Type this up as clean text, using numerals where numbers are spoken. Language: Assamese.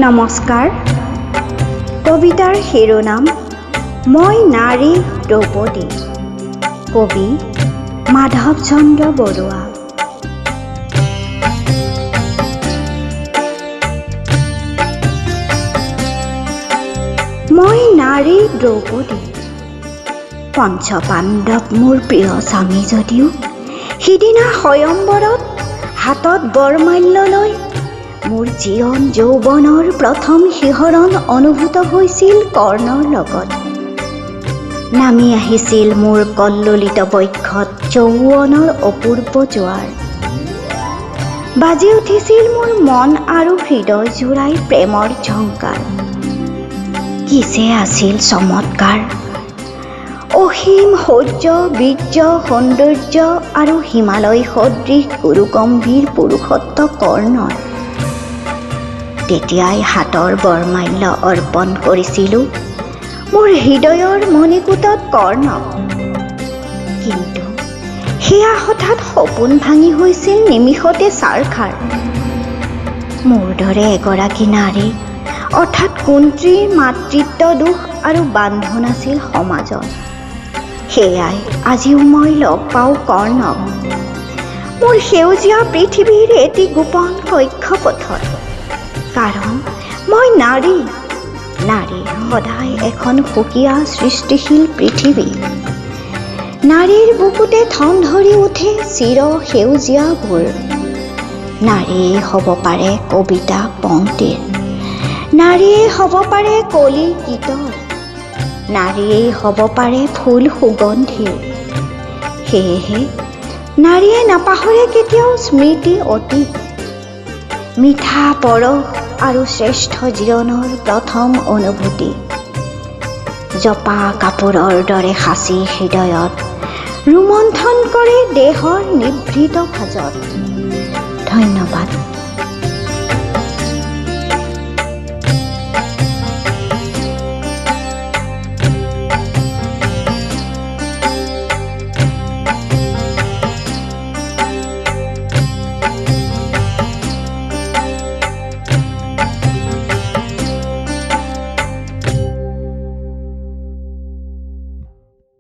নমস্কাৰ। কবিতাৰ শিৰোনাম মই নাৰী দ্ৰৌপদী। কবি মাধৱ চন্দ্ৰ বৰুৱা। মই নাৰী দ্ৰৌপদী, পঞ্চপাণ্ডৱ মোৰ প্ৰিয় স্বামী যদিও সিদিনা স্বয়ম্বৰত হাতত বৰমাল্য লৈ মোৰ জীৱন যৌৱনৰ প্ৰথম শিহৰণ অনুভূত হৈছিল কৰ্ণৰ লগত। নামি আহিছিল মোৰ কল্লোলিত বক্ষত যৌৱনৰ অপূৰ্ব জোৱাৰ। বাজি উঠিছিল মোৰ মন আৰু হৃদয় জোৰাই প্ৰেমৰ ঝংকাৰ। কিছে আছিল চমৎকাৰ, অসীম শৌৰ্য, বীৰ্য, সৌন্দৰ্য আৰু হিমালয় সদৃশ গুৰুগম্ভীৰ পুৰুষত্ব কৰ্ণৰ। তেতিয়াই হাতৰ বৰমাল্য অৰ্পণ কৰিছিলোঁ মোৰ হৃদয়ৰ মণিকূটত কৰ্ণক। কিন্তু সেয়া হঠাৎ সপোন ভাঙি হৈছিল নিমিষতে ছাৰখাৰ। মোৰ দৰে এগৰাকী নাৰী অৰ্থাৎ কুন্তীৰ মাতৃত্ব দোষ আৰু বান্ধোন আছিল সমাজত। সেয়াই আজিও মই লগ পাওঁ কৰ্ণক মোৰ সেউজীয়া পৃথিৱীৰ এটি গোপন কক্ষপথত। কাৰণ মই নাৰী, নাৰী সদায় এখন সুকীয়া সৃষ্টিশীল পৃথিৱী। নাৰীৰ বুকুতে ঠন ধৰি উঠে চিৰ সেউজীয়া ভোৰ। নাৰীয়ে হ'ব পাৰে কবিতা পংক্তিৰ, নাৰীয়ে হ'ব পাৰে কলি গীতৰ, নাৰীয়ে হ'ব পাৰে ফুল সুগন্ধিৰ। সেয়েহে নাৰীয়ে নাপাহৰে কেতিয়াও স্মৃতি অতীত, মিঠা পৰশ আৰু শ্ৰেষ্ঠ জীৱনৰ প্ৰথম অনুভূতি। জপা কাপোৰৰ দৰে সাঁচি হৃদয়ত ৰোমন্থন কৰে দেহৰ নিভৃত ভাজত। ধন্যবাদ।